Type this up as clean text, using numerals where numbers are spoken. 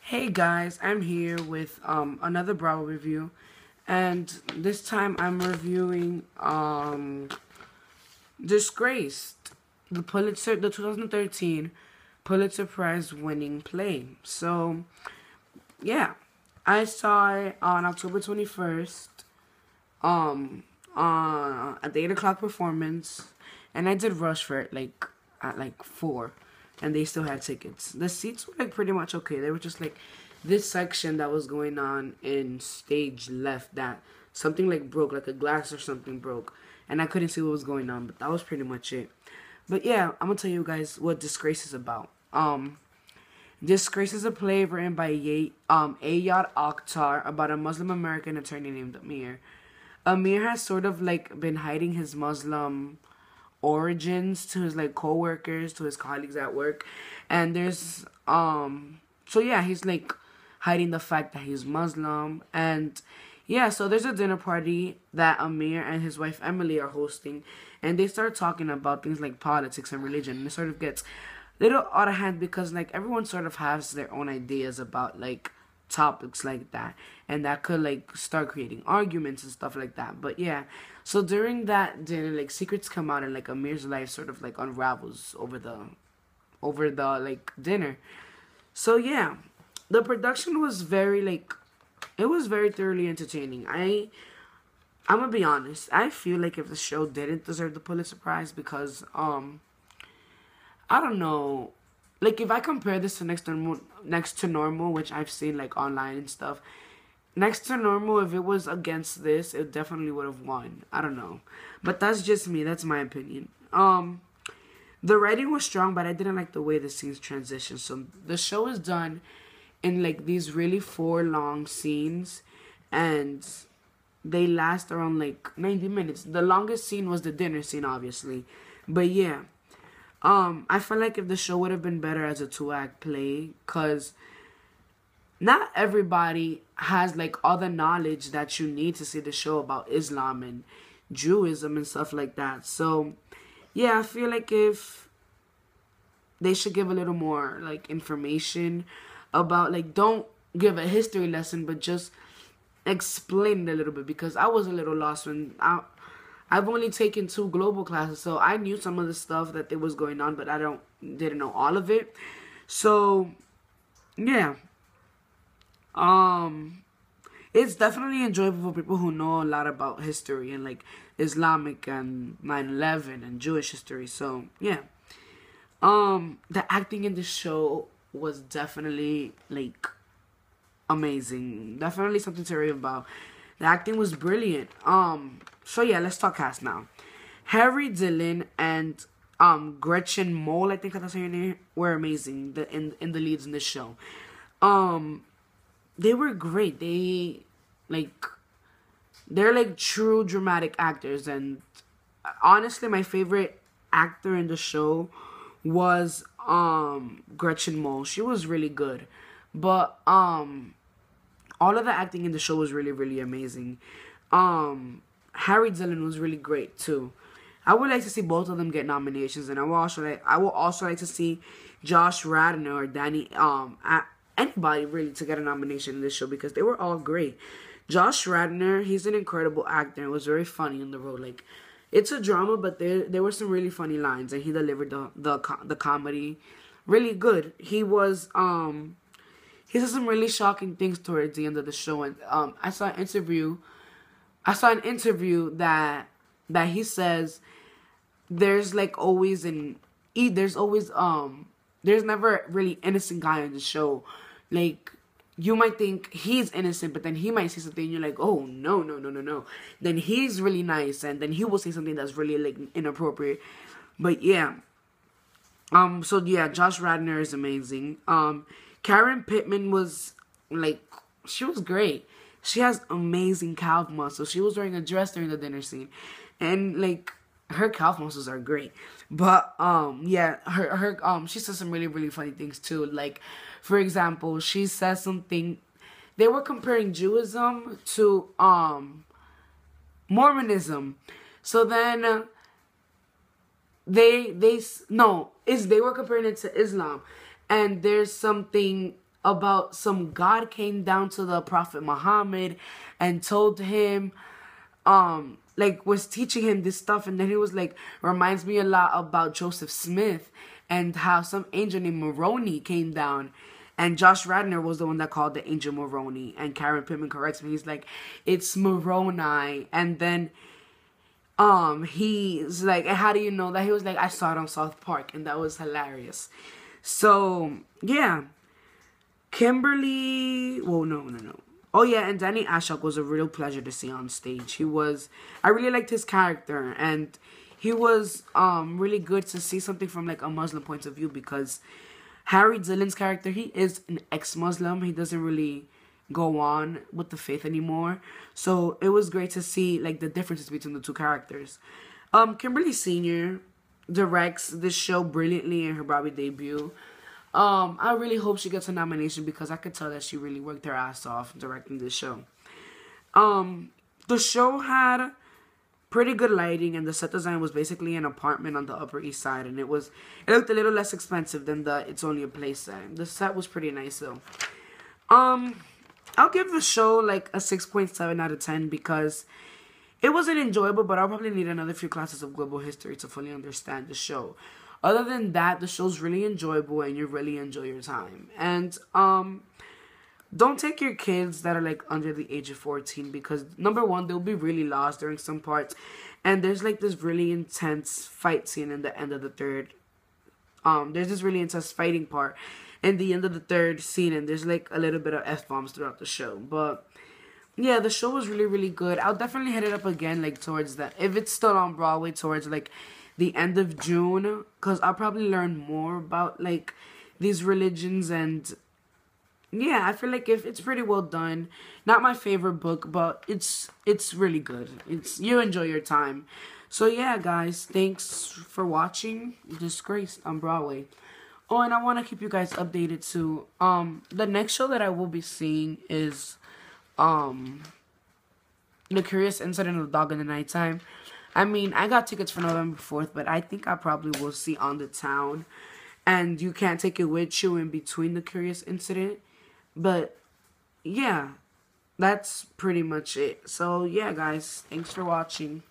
Hey guys, I'm here with another Broadway review, and this time I'm reviewing Disgraced, the 2013 Pulitzer Prize winning play. So yeah, I saw it on October 21st, at the 8 o'clock performance, and I did rush for it at 4. And they still had tickets. The seats were pretty much okay. They were just this section that was going on in stage left, that something broke, like a glass or something broke, and I couldn't see what was going on, but that was pretty much it. But yeah, I'm gonna tell you guys what Disgrace is about. Disgrace is a play written by Ayad Akhtar about a Muslim American attorney named Amir. Amir has sort of been hiding his Muslim origins to his co-workers, to his colleagues at work, and there's so yeah, he's hiding the fact that he's Muslim. And yeah, so there's a dinner party that Amir and his wife Emily are hosting, and they start talking about things like politics and religion, and it sort of gets a little out of hand because everyone sort of has their own ideas about topics like that, and that could start creating arguments and stuff like that. But yeah, so during that dinner, secrets come out, and Amir's life sort of unravels over the dinner. So yeah, the production was very it was very thoroughly entertaining. I'm gonna be honest, I feel if the show didn't deserve the Pulitzer Prize because I don't know, if I compare this to Next to Normal, which I've seen online and stuff, Next to Normal, if it was against this, it definitely would have won. I don't know, but that's just me. That's my opinion. The writing was strong, but I didn't like the way the scenes transitioned. So the show is done in these really 4 long scenes, and they last around 90 minutes. The longest scene was the dinner scene, obviously, but yeah. I feel if the show would have been better as a 2-act play, cause not everybody has all the knowledge that you need to see the show about Islam and Judaism and stuff like that. So yeah, I feel if they should give a little more information about don't give a history lesson, but just explain it a little bit, because I was a little lost when I've only taken 2 global classes, so I knew some of the stuff that was going on, but I didn't know all of it. So yeah, it's definitely enjoyable for people who know a lot about history and Islamic and 9/11 and Jewish history. So yeah, the acting in the show was definitely amazing. Definitely something to rave about. The acting was brilliant. So yeah, let's talk cast now. Harry Dillon and Gretchen Mol, I think that's her name, were amazing. In the leads in this show. They were great. They're true dramatic actors, and honestly, my favorite actor in the show was Gretchen Mol. She was really good, but all of the acting in the show was really, really amazing. Harry Dillon was really great too. I would like to see both of them get nominations, and I will also like to see Josh Radnor or Danny, anybody really, to get a nomination in this show, because they were all great. Josh Radnor, he's an incredible actor and was very funny in the role. It's a drama, but there were some really funny lines, and he delivered the comedy really good. He said some really shocking things towards the end of the show, and I saw an interview that he says there's there's never really innocent guy in the show. You might think he's innocent, but then he might say something and you're oh, no. Then he's really nice, and then he will say something that's really inappropriate. But yeah. So yeah, Josh Radnor is amazing. Karen Pittman was she was great. She has amazing calf muscles. She was wearing a dress during the dinner scene, and her calf muscles are great. But yeah, her she says some really, really funny things too. For example, she says something. They were comparing Judaism to Mormonism. So then they were comparing it to Islam, and there's something about some God came down to the Prophet Muhammad and told him, like, was teaching him this stuff, and then he was like, reminds me a lot about Joseph Smith and how some angel named Moroni came down. And Josh Radnor was the one that called the angel Moroni. And Karen Pittman corrects me. He's like, it's Moroni. And then he's like, how do you know that? He was like, I saw it on South Park. And that was hilarious. So, yeah. Kimberly, well, no. Oh, yeah, and Danny Ashok was a real pleasure to see on stage. I really liked his character. And he was really good to see something from, like, a Muslim point of view, because Harry Dillon's character, he is an ex-Muslim. He doesn't really go on with the faith anymore. So it was great to see, like, the differences between the two characters. Kimberly Sr. directs this show brilliantly in her Broadway debut. I really hope she gets a nomination, because I could tell that she really worked her ass off directing this show. The show had pretty good lighting, and the set design was basically an apartment on the Upper East Side, and it looked a little less expensive than the It's Only a Play set. The set was pretty nice though. I'll give the show like a 6.7 out of 10, because it wasn't enjoyable, but I'll probably need another few classes of global history to fully understand the show. Other than that, the show's really enjoyable, and you really enjoy your time. And don't take your kids that are like under the age of 14, because number one, they'll be really lost during some parts, and there's like this really intense fight scene in the end of the third. There's this really intense fighting part in the end of the third scene, and there's like a little bit of F-bombs throughout the show. But yeah, the show was really, really good. I'll definitely hit it up again, like towards if it's still on Broadway, towards like the end of June, because I'll probably learn more about like these religions. And yeah, I feel like if it's pretty well done. Not my favorite book, but it's really good. You enjoy your time. So yeah, guys, thanks for watching Disgraced on Broadway. Oh, and I want to keep you guys updated too. The next show that I will be seeing is The Curious Incident of the Dog in the Nighttime. I mean, I got tickets for November 4th, but I think I probably will see On the Town. And you can't take it with you in between The Curious Incident. But yeah, that's pretty much it. So yeah, guys, thanks for watching.